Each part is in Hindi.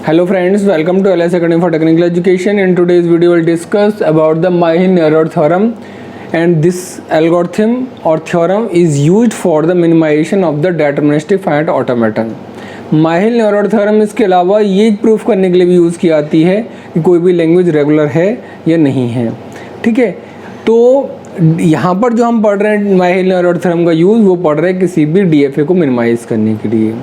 Hello friends, welcome to LS Academy for Technical Education. In today's video we'll discuss about the Myhill-Neror theorem, and this algorithm or theorem is used for the minimization of the deterministic finite automaton. Myhill-Neror theorem इसके अलावा ये प्रूफ करने के लिए भी यूज़ की जाती है कि कोई भी लैंग्वेज रेगुलर है या नहीं है। ठीक है, तो यहाँ पर जो हम पढ़ रहे हैं Myhill-Neror theorem का यूज़ वो पढ़ रहे हैं किसी भी DFA को मिनिमाइज़ करने के लिए।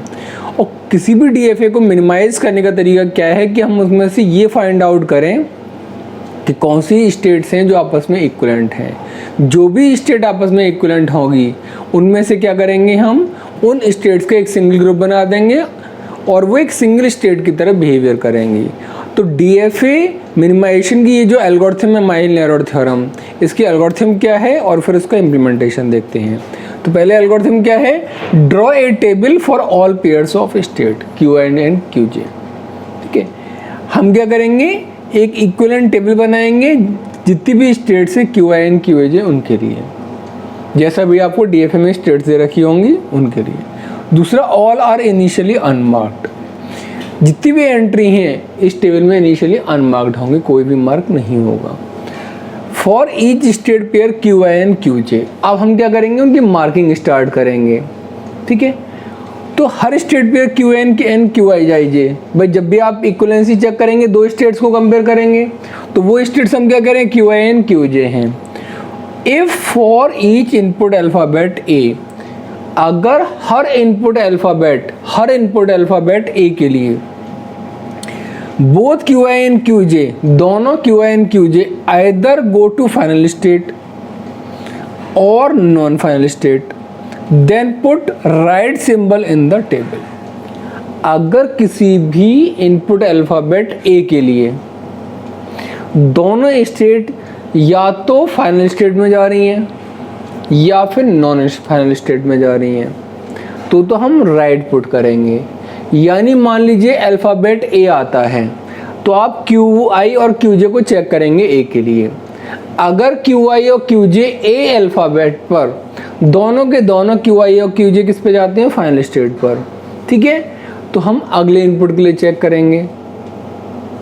और किसी भी DFA को मिनिमाइज़ करने का तरीका क्या है कि हम उसमें से ये फाइंड आउट करें कि कौन सी स्टेट्स हैं जो आपस में इक्विवेलेंट हैं। जो भी स्टेट आपस में इक्विवेलेंट होगी उनमें से क्या करेंगे, हम उन स्टेट्स का एक सिंगल ग्रुप बना देंगे और वो एक सिंगल स्टेट की तरह बिहेवियर करेंगी। तो DFA मिनिमाइजेशन की ये जो एल्गोरिथम है Myhill-Neror थ्योरम, इसकी एल्गोरिथम क्या है और फिर उसका इम्प्लीमेंटेशन देखते हैं। तो पहले एल्गोरिथम क्या है, draw a table for all pairs of state Qi and Qj। ठीक है, हम क्या करेंगे, एक इक्विवेलेंट टेबल बनाएंगे जितनी भी स्टेट्स है Qi एंड Qj उनके लिए, जैसा भी आपको DFA में स्टेट्स दे रखी होंगी उनके लिए। दूसरा, ऑल आर इनिशियली अनमार्क्ड, जितनी भी एंट्री हैं इस टेबल में इनिशियली अनमार्क्ड होंगे, कोई भी मार्क नहीं होगा। For each state pair Qi and Qj, अब हम क्या करेंगे, उनकी मार्किंग स्टार्ट करेंगे। ठीक है, तो हर state pair Qi and Qij, भाई जब भी आप इक्विवेलेंसी चेक करेंगे दो स्टेट्स को कंपेयर करेंगे तो वो स्टेट्स हम क्या करें, Qi एंड Qj हैं। If for each input alphabet A, अगर हर इनपुट अल्फ़ाबेट A के लिए बोथ Qi एंड Qj, दोनों Qi and Qj either go to final state और non final state, then put right symbol in the table. अगर किसी भी इनपुट अल्फ़ाबेट A के लिए दोनों स्टेट या तो फाइनल स्टेट में जा रही हैं या फिर नॉन फाइनल स्टेट में जा रही हैं तो हम राइट पुट करेंगे। यानी मान लीजिए अल्फ़ाबेट A आता है तो आप Qi और Qj को चेक करेंगे A के लिए। अगर Qi और Qj A अल्फ़ाबेट पर दोनों के दोनों Qi और Qj किस पे जाते हैं, फाइनल स्टेट पर। ठीक है, तो हम अगले इनपुट के लिए चेक करेंगे।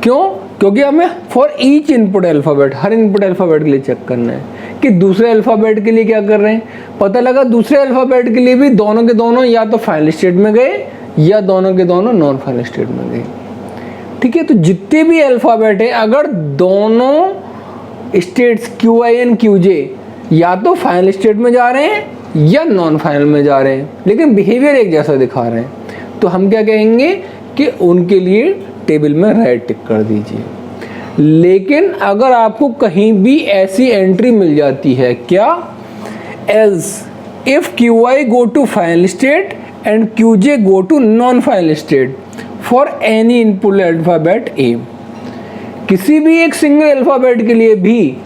क्यों? क्योंकि हमें for each input alphabet, her input alphabet के लिए चेक करना है कि दूसरे अल्फ़ाबेट के लिए क्या कर रहे हैं। पता लगा दूसरे अल्फ़ाबेट के लिए भी दोनों के दोनों या तो फाइनल स्टेट में गए या दोनों के दोनों नॉन फाइनल स्टेट में गए। ठीक है, तो जितने भी अल्फ़ाबेट है अगर दोनों स्टेट्स Qi एंड Qj या तो फाइनल स्टेट में जा रहे हैं या नॉन फाइनल में जा रहे हैं लेकिन बिहेवियर एक जैसा दिखा रहे हैं, तो हम क्या कहेंगे कि उनके लिए टेबल में राइट टिक कर दीजिए। लेकिन अगर आपको कहीं भी ऐसी एंट्री मिल जाती है, क्या, else if Qi go to final state and Qj go to non final state for any input alphabet A, किसी भी एक सिंगल अल्फ़ाबेट के लिए भी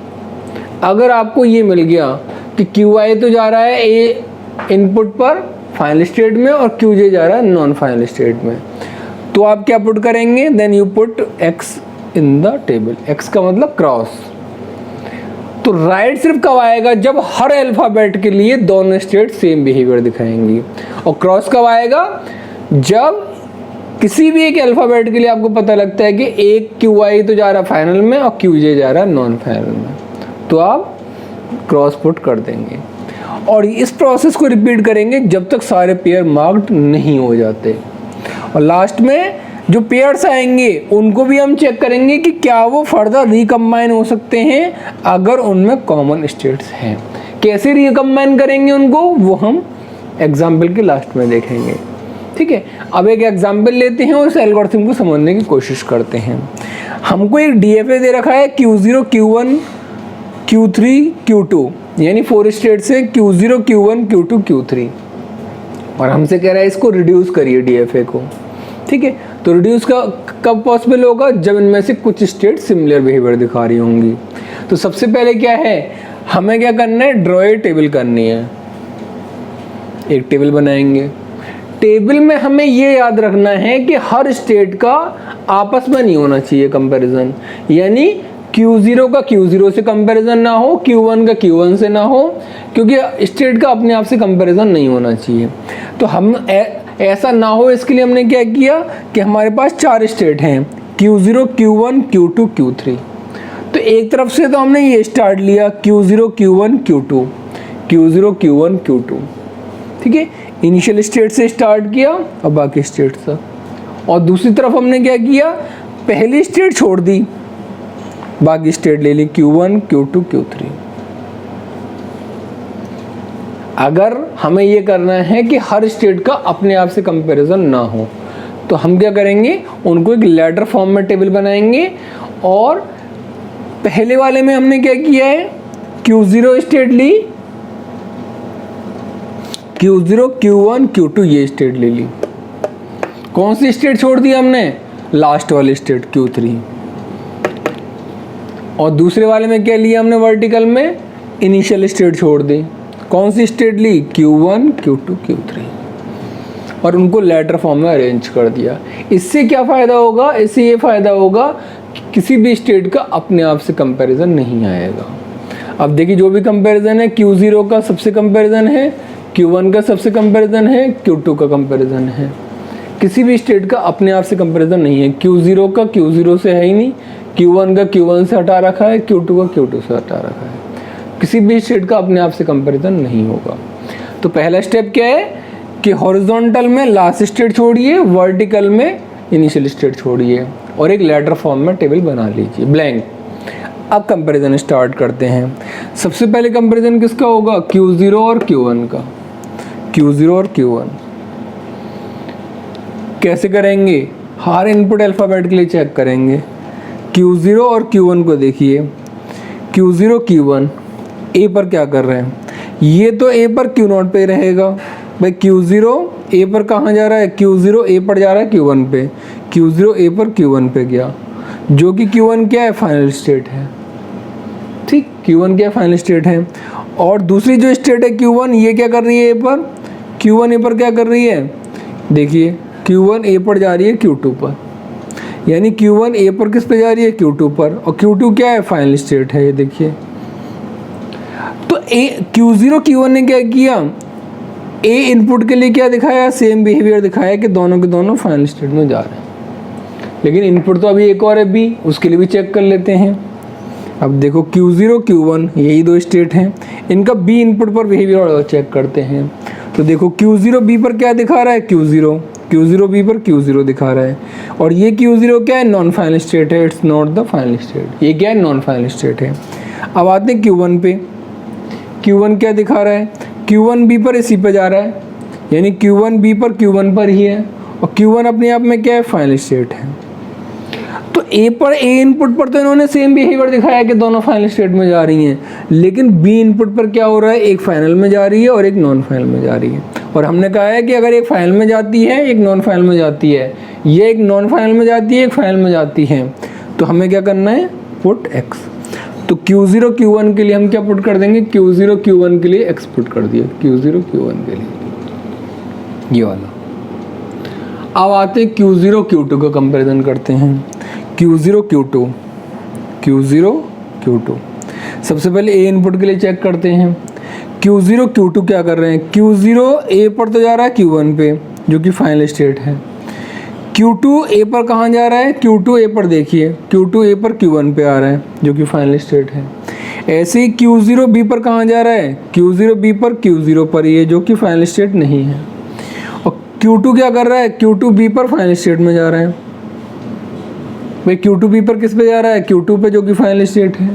अगर आपको ये मिल गया कि Qi तो जा रहा है A इनपुट पर फाइनल स्टेट में और Qj जा रहा है नॉन फाइनल स्टेट में, तो आप क्या पुट करेंगे, then you put x in the table. x का मतलब क्रॉस। तो राइट सिर्फ कब आएगा, जब हर अल्फ़ाबेट के लिए दोनों स्टेट सेम बिहेवियर दिखाएंगी। और क्रॉस कब आएगा, जब किसी भी एक अल्फ़ाबेट के लिए आपको पता लगता है कि एक Qi तो जा रहा है फाइनल में और Qj जा रहा है नॉन फाइनल में, तो आप क्रॉस पुट कर देंगे। और इस प्रोसेस को रिपीट करेंगे जब तक सारे पेयर मार्क्ड नहीं हो जाते। और लास्ट में जो पेयर्स आएंगे उनको भी हम चेक करेंगे कि क्या वो फर्दर रिकम्बाइन हो सकते हैं अगर उनमें कॉमन स्टेट्स हैं। कैसे रिकम्बाइन करेंगे उनको, वो हम एग्जाम्पल के लास्ट में देखेंगे। ठीक है, अब एक एग्जाम्पल लेते हैं और इस एल्गोरिथम को समझने की कोशिश करते हैं। हमको एक DFA दे रखा है Q0 Q1 Q3 Q2, यानी 4 स्टेट्स हैं Q0 Q1 Q2 Q3, और हमसे कह रहा है इसको रिड्यूस करिए DFA को। ठीक है, तो रिड्यूस का कब पॉसिबल होगा, जब इनमें से कुछ स्टेट सिमिलर बिहेवियर दिखा रही होंगी। तो सबसे पहले क्या है, हमें क्या करना है, ड्रॉ ए टेबल करनी है। एक टेबल बनाएंगे, टेबल में हमें ये याद रखना है कि हर स्टेट का आपस में नहीं होना चाहिए कंपैरिजन, यानी Q0 का Q0 से कंपैरिजन ना हो, Q1 का Q1 से ना हो, क्योंकि स्टेट का अपने आप से कंपैरिजन नहीं होना चाहिए। तो हम ऐसा ना हो इसके लिए हमने क्या किया कि हमारे पास 4 स्टेट हैं, Q0, Q1, Q2, Q3। तो एक तरफ से तो हमने ये स्टार्ट लिया Q0, Q1, Q2, Q0, Q1, Q2, ठीक है, इनिशियल स्टेट से स्टार्ट किया और बाकी स्टेट से। और दूसरी तरफ हमने क्या किया, पहली स्टेट छोड़ दी, बाकी स्टेट ले ली Q1, Q2, Q3। अगर हमें ये करना है कि हर स्टेट का अपने आप से कंपैरिजन ना हो, तो हम क्या करेंगे, उनको एक लैडर फॉर्म में टेबल बनाएंगे। और पहले वाले में हमने क्या किया है, Q0 स्टेट ली, Q0, Q1, Q2 ये स्टेट ले ली। कौन सी स्टेट छोड़ दी हमने, लास्ट वाली स्टेट Q3। और दूसरे वाले में क्या लिया हमने, वर्टिकल में इनिशियल स्टेट छोड़ दी। कौन सी स्टेट ली, Q1, Q2, Q3, और उनको लेटर फॉर्म में अरेंज कर दिया। इससे क्या फ़ायदा होगा, इससे ये फ़ायदा होगा कि किसी भी स्टेट का अपने आप से कंपैरिजन नहीं आएगा। अब देखिए, जो भी कंपैरिजन है, Q0 का सबसे कंपैरिजन है, Q1 का सबसे कंपैरिजन है, Q2 का कंपैरिजन है। किसी भी स्टेट का अपने आप से कंपैरिजन नहीं है। Q0 का Q0 से है ही नहीं, Q1 का Q1 से हटा रखा है, Q2 का Q2 से हटा रखा है। किसी भी स्टेट का अपने आप से कंपैरिजन नहीं होगा। तो पहला स्टेप क्या है कि हॉरिजॉन्टल में लास्ट स्टेट छोड़िए, वर्टिकल में इनिशियल स्टेट छोड़िए और एक लैडर फॉर्म में टेबल बना लीजिए, ब्लैंक। अब कंपैरिजन स्टार्ट करते हैं। सबसे पहले कंपैरिजन किसका होगा, Q0 और Q1 का। Q0 और Q1 कैसे करेंगे, हर इनपुट अल्फ़ाबेट के लिए चेक करेंगे। Q0 और Q1 को देखिए, Q0, Q1 A पर क्या कर रहे हैं, ये तो A पर Q0 पे रहेगा भाई। Q0 A पर कहाँ जा रहा है, Q0 A पर जा रहा है Q1 पे, Q0 A पर Q1 पे गया, जो कि Q1 क्या है, फाइनल स्टेट है, ठीक, Q1 क्या फाइनल स्टेट है। और दूसरी जो स्टेट है Q1, ये क्या कर रही है A पर, Q1 A पर क्या कर रही है, देखिए Q1 A पर जा रही है Q2 पर, यानी Q1 A पर किस पे जा रही है, Q2 पर, और Q2 क्या है, फाइनल स्टेट है, ये देखिए। तो Q0 Q1 ने क्या किया, A इनपुट के लिए क्या दिखाया, सेम बिहेवियर दिखाया कि दोनों के दोनों फाइनल स्टेट में जा रहे हैं। लेकिन इनपुट तो अभी एक और है B, उसके लिए भी चेक कर लेते हैं। अब देखो Q0 Q1 यही दो स्टेट हैं, इनका B इनपुट पर बिहेवियर चेक करते हैं। तो देखो Q0 B पर क्या दिखा रहा है, Q0 B पर Q0 दिखा रहा है, और ये Q0 क्या है, नॉन फाइनल स्टेट है, it's not the final state, ये क्या है, नॉन फाइनल स्टेट है। अब आते हैं Q1 पे, Q1 क्या दिखा रहा है, Q1 B पर इसी पे जा रहा है, यानी Q1 B पर Q1 पर ही है, और Q1 अपने आप में क्या है, फाइनल स्टेट है। तो A पर A इनपुट पर तो इन्होंने सेम बिहेवियर दिखाया कि दोनों फाइनल स्टेट में जा रही हैं, लेकिन B इनपुट पर क्या हो रहा है, एक फाइनल में जा रही है और एक नॉन फाइनल में जा रही है। और हमने कहा है कि अगर एक फाइनल में जाती है, एक नॉन फाइनल में जाती है, ये एक नॉन फाइनल में जाती है, एक फाइनल में जाती है, तो हमें क्या करना है, पुट X। तो Q0 Q1 के लिए हम क्या पुट कर देंगे, Q0 Q1 के लिए X पुट कर दिया, Q0 Q1 के लिए, ये वाला। अब आते हैं Q0 Q2 का कंपैरिजन करते हैं। Q0 Q2 सबसे पहले A इनपुट के लिए चेक करते हैं। Q0 Q2 क्या कर रहे हैं, Q0 A पर तो जा रहा है Q1 पे, जो कि फाइनल स्टेट है। Q2 A पर कहाँ जा रहा है, Q2 A पर देखिए, Q2 A पर Q1 पे आ रहा है, जो कि फाइनल स्टेट है। ऐसे ही Q0 B पर कहाँ जा रहा है, Q0 B पर Q0 पर ही है, जो कि फाइनल स्टेट नहीं है। और Q2 क्या कर रहा है, Q2 B पर फाइनल स्टेट में जा रहा है भाई। Q2 B पर किस पे जा रहा है, Q2 पे, जो कि फाइनल स्टेट है।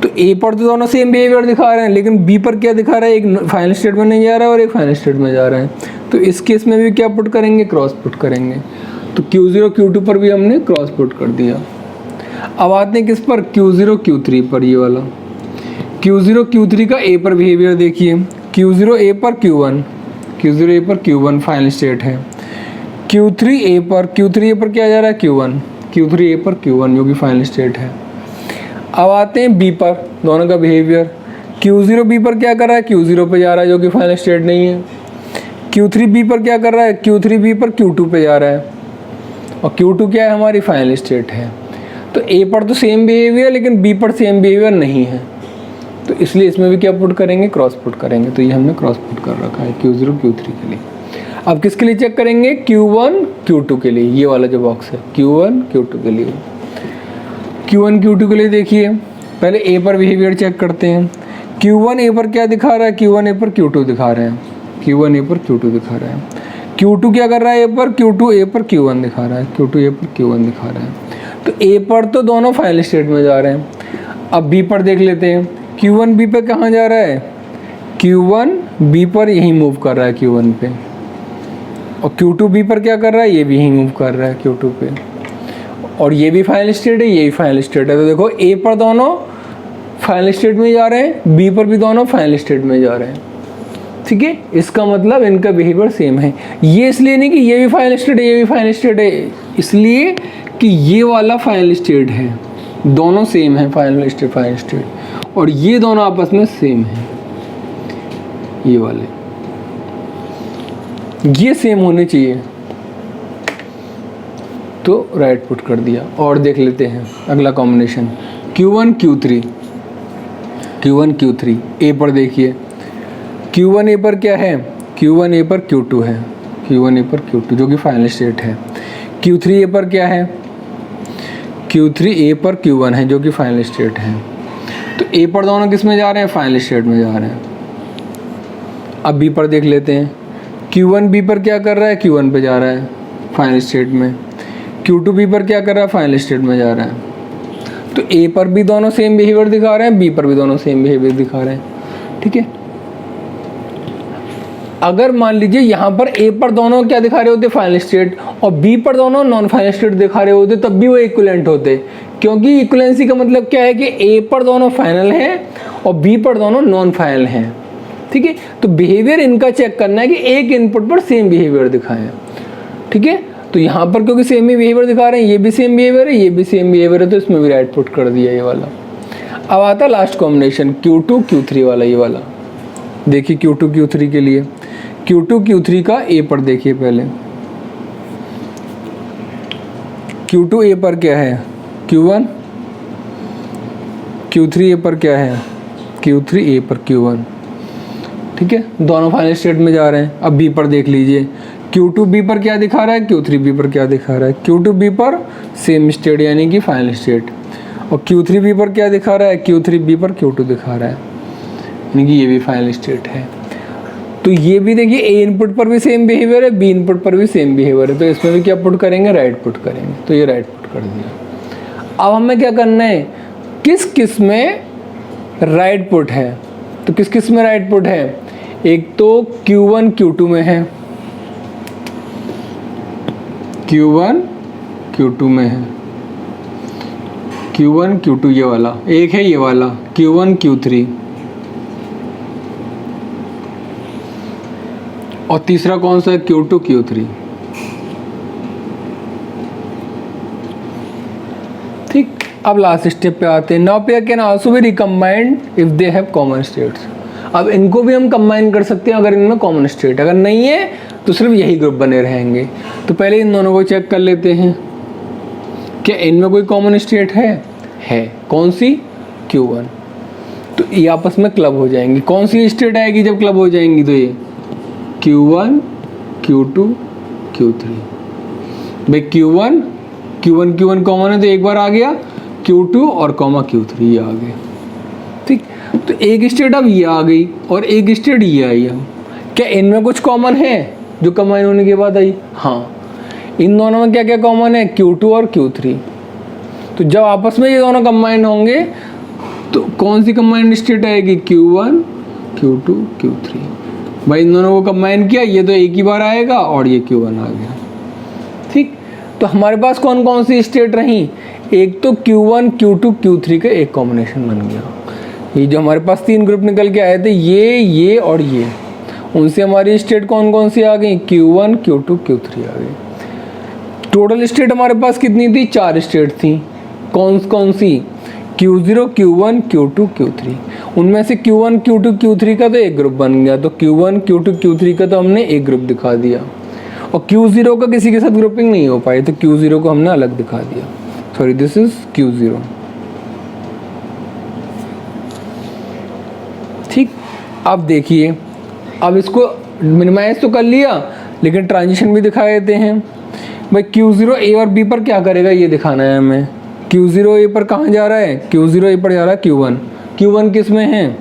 तो A पर तो दोनों सेम बिहेवियर दिखा रहे हैं, लेकिन B पर क्या दिखा रहा है, एक फाइनल स्टेट में नहीं जा रहा है और एक फाइनल स्टेट में जा रहा है। तो इस केस में भी क्या पुट करेंगे, क्रॉस पुट करेंगे। तो Q0 Q2 पर भी हमने क्रॉस पुट कर दिया। अब आते हैं किस पर, Q0 Q3 पर, ये वाला। Q0 Q3 का A पर बिहेवियर देखिए, Q0 A पर Q1 फाइनल स्टेट है। Q3 A पर क्या जा रहा है, Q3 A पर Q1, जो कि फाइनल स्टेट है। अब आते हैं B पर, दोनों का बिहेवियर। Q0 B पर क्या कर रहा है, Q0 पे जा रहा है, जो कि फाइनल स्टेट नहीं है। Q3 B पर क्या कर रहा है, Q3 B पर Q2 पे जा रहा है, और Q2 क्या है, हमारी फाइनल स्टेट है। तो A पर तो सेम बिहेवियर, लेकिन B पर सेम बिहेवियर नहीं है, तो इसलिए इसमें भी क्या पुट करेंगे, क्रॉस पुट करेंगे। तो ये हमने क्रॉस पुट कर रखा है Q0 Q3 के लिए। अब किसके लिए चेक करेंगे? Q1 Q2 के लिए, ये वाला जो बॉक्स है Q1 Q2 के लिए। Q1 Q2 के लिए देखिए, पहले A पर बिहेवियर चेक करते हैं। Q1 A पर क्या दिखा रहा है? Q1 A पर Q2 दिखा रहे हैं, Q1 A पर Q2 दिखा रहा है। Q2 क्या कर रहा है A पर? Q2 A पर Q1 दिखा रहा है, Q2 A पर Q1 दिखा रहा है। तो A पर तो दोनों फाइनल स्टेट में जा रहे हैं। अब B पर देख लेते हैं, Q1 B पे कहाँ जा रहा है? Q1 B पर यही मूव कर रहा है Q1 पे, और Q2 B पर क्या कर रहा है? ये भी यही मूव कर रहा है Q2 पे, और ये भी फाइनल स्टेट है, ये भी फाइनल स्टेट है। तो देखो A पर दोनों फाइनल स्टेट में जा रहे हैं, B पर भी दोनों फाइनल स्टेट में जा रहे हैं। ठीक है, इसका मतलब इनका बिहेवियर सेम है। ये इसलिए नहीं कि ये भी फाइनल स्टेट है, ये भी फाइनल स्टेट है, इसलिए कि ये वाला फाइनल स्टेट है, दोनों सेम है फाइनल स्टेट, और ये दोनों आपस में सेम है, ये वाले, ये सेम होने चाहिए। तो राइट पुट कर दिया। और देख लेते हैं अगला combination Q1 Q3। Q1 Q3 A पर देखिए, Q1 A पर क्या है? Q1 A पर Q2 है, Q1 A पर Q2 जो कि फाइनल स्टेट है। Q3 A पर क्या है? Q3 A पर Q1 है जो कि फाइनल स्टेट है। तो A पर दोनों किस में जा रहे हैं? फाइनल स्टेट में जा रहे हैं। अब B पर देख लेते हैं, Q1 B पर क्या कर रहा है? Q1 पे जा रहा है फाइनल स्टेट में। Q2 B पर क्या कर रहा है? फाइनल स्टेट में जा रहा है। तो A पर भी दोनों सेम बिहेवियर दिखा रहे हैं, B पर भी दोनों सेम बिहेवियर दिखा रहे हैं। ठीक है, अगर मान लीजिए यहाँ पर A पर दोनों क्या दिखा रहे होते? फाइनल स्टेट, और B पर दोनों नॉन फाइनल स्टेट दिखा रहे होते, तब भी वो इक्विवेलेंट होते, क्योंकि इक्विवेलेंसी का मतलब क्या है कि A पर दोनों फाइनल हैं और B पर दोनों नॉन फाइनल हैं। ठीक है, तो बिहेवियर इनका चेक करना है कि एक इनपुट पर सेम बिहेवियर दिखाएं। ठीक है, तो यहाँ पर क्योंकि सेम ही बिहेवियर दिखा रहे हैं, ये भी सेम बिहेवियर है, ये भी सेम बिहेवियर है, तो इसमें भी राइट पुट कर दिया ये वाला। अब आता है लास्ट कॉम्बिनेशन Q2 Q3 वाला, ये वाला देखिए Q2 Q3 के लिए। Q2 Q3 का A पर देखिए, पहले Q2 A पर क्या है? Q1, Q3 A पर क्या है? Q3 A पर Q1। ठीक है, दोनों फाइनल स्टेट में जा रहे हैं। अब B पर देख लीजिए, Q2 B पर क्या दिखा रहा है? Q3 B पर क्या दिखा रहा है? Q2 B पर सेम स्टेट यानी कि फाइनल स्टेट, और Q3 B पर क्या दिखा रहा है? Q3 B पर Q2 दिखा रहा है, यानी कि ये भी फाइनल स्टेट है। तो ये भी देखिए A इनपुट पर भी सेम बिहेवियर है, B इनपुट पर भी सेम बिहेवियर है, तो इसमें भी क्या पुट करेंगे? राइट पुट करेंगे। तो ये राइट पुट कर दिया। अब हमें क्या करना है? किस किस में राइट पुट है? तो किस किस में राइट पुट है? एक तो Q1 Q2 में है, Q1 Q2 में है, Q1 Q2 ये वाला, एक है ये वाला Q1 Q3, और तीसरा कौन सा है? Q2 Q3। ठीक, अब लास्ट स्टेप पे आते हैं। Now pair can also be recombined if they have common states. अब इनको भी हम कंबाइन कर सकते हैं अगर इनमें कॉमन स्टेट, अगर नहीं है तो सिर्फ यही ग्रुप बने रहेंगे। तो पहले इन दोनों को चेक कर लेते हैं, क्या इनमें कोई कॉमन स्टेट है? कौन सी? Q1। तो ये आपस में क्लब हो जाएंगी। कौन सी स्टेट आएगी जब क्लब हो जाएंगी? तो ये Q1 Q2 Q3। भाई Q1 कॉमन है तो एक बार आ गया, Q2 और Q3 ये आ गया। ठीक, तो एक स्टेट अब ये आ गई और एक स्टेट ये आई। हम क्या इनमें कुछ कॉमन है जो कंबाइन होने के बाद आई? हाँ, इन दोनों में क्या क्या कॉमन है? Q2 और Q3। तो जब आपस में ये दोनों कंबाइन होंगे तो कौन सी कंबाइंड स्टेट आएगी? Q1 Q2 Q3। भाई इन दोनों को कंबाइन किया, ये तो एक ही बार आएगा और ये Q1 आ गया। ठीक, तो हमारे पास कौन कौन सी स्टेट रही? एक तो Q1 Q2 Q3 का एक कॉम्बिनेशन बन गया। ये जो हमारे पास तीन ग्रुप निकल के आए थे, ये और ये, उनसे हमारी स्टेट कौन कौन सी आ गई? Q1 Q2 Q3 आ गई। टोटल स्टेट हमारे पास कितनी थी? 4 स्टेट थी। कौन कौन सी? Q0 Q1 Q2 Q3। उनमें से Q1 Q2 Q3 का तो एक ग्रुप बन गया, तो Q1 Q2 Q3 का तो हमने एक ग्रुप दिखा दिया, और Q0 का किसी के साथ ग्रुपिंग नहीं हो पाई तो Q0 को हमने अलग दिखा दिया। Sorry, this is Q0। ठीक, अब देखिए, अब इसको मिनिमाइज तो कर लिया, लेकिन ट्रांजिशन भी दिखा देते हैं। भाई Q0 A और B पर क्या करेगा ये दिखाना है हमें। Q0 A पर कहाँ जा रहा है, Q0 A पर जा रहा है Q1। Q1 किस में है,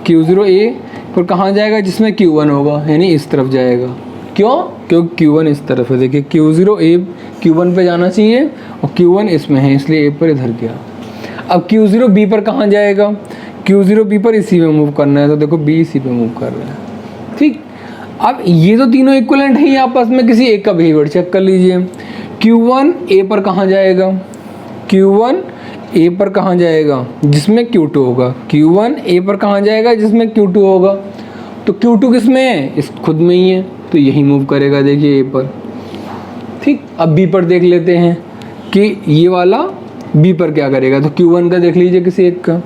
Q0 A पर कहाँ जाएगा, जिसमें Q1 होगा, यानी इस तरफ जाएगा। क्यों, क्योंकि Q1 इस तरफ है। देखिए Q0 A Q1 पे जाना चाहिए और Q1 इसमें है, इसलिए A पर इधर गया। अब Q0 B पर कहाँ जाएगा, Q0 B पर इसी में मूव करना है, तो देखो B इसी पे मूव कर रहा है। ठीक, अब ये तो तीनों इक्विवेलेंट हैं, आपस में किसी एक का बिहेवियर चेक कर लीजिए। Q1 A पर कहाँ जाएगा, Q1 A पर कहाँ जाएगा, जिसमें Q2 होगा। Q1 A पर कहाँ जाएगा, जिसमें Q2 होगा। तो Q2 किस में है, इस खुद में ही है, तो यही मूव करेगा। देखिए A पर। ठीक, अब B पर देख लेते हैं कि ये वाला B पर क्या करेगा। तो Q1 का देख लीजिए किसी एक का।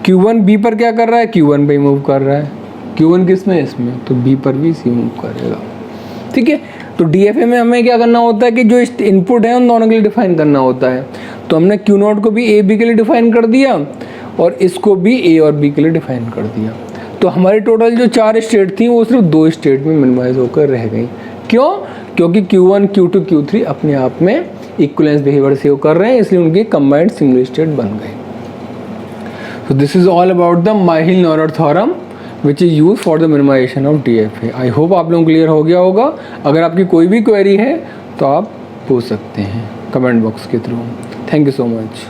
Q1 B पर क्या कर रहा है, Q1 पे मूव कर रहा है। Q1 किस में है, इसमें, तो B पर भी इसी मूव करेगा। ठीक है, तो DFA में हमें क्या करना होता है कि जो इनपुट है उन दोनों के लिए डिफाइन करना होता है। तो हमने Q0 को भी A B के लिए डिफाइन कर दिया और इसको भी A और B के लिए डिफाइन कर दिया। तो हमारी टोटल जो 4 स्टेट थी वो सिर्फ 2 स्टेट में मिनिमाइज होकर रह गई। क्यों, क्योंकि Q1 Q2 Q3 अपने आप में इक्विवेलेंस बिहेवियर सेव कर रहे हैं, इसलिए उनकी कंबाइंड सिंगल स्टेट बन गए। So this is all about the Myhill-Neurer theorem which is used for the minimization of DFA. I hope आप लोगों को क्लियर हो गया होगा। अगर आपकी कोई भी क्वेरी है तो आप पूछ सकते हैं कमेंट बॉक्स के through. Thank you so much.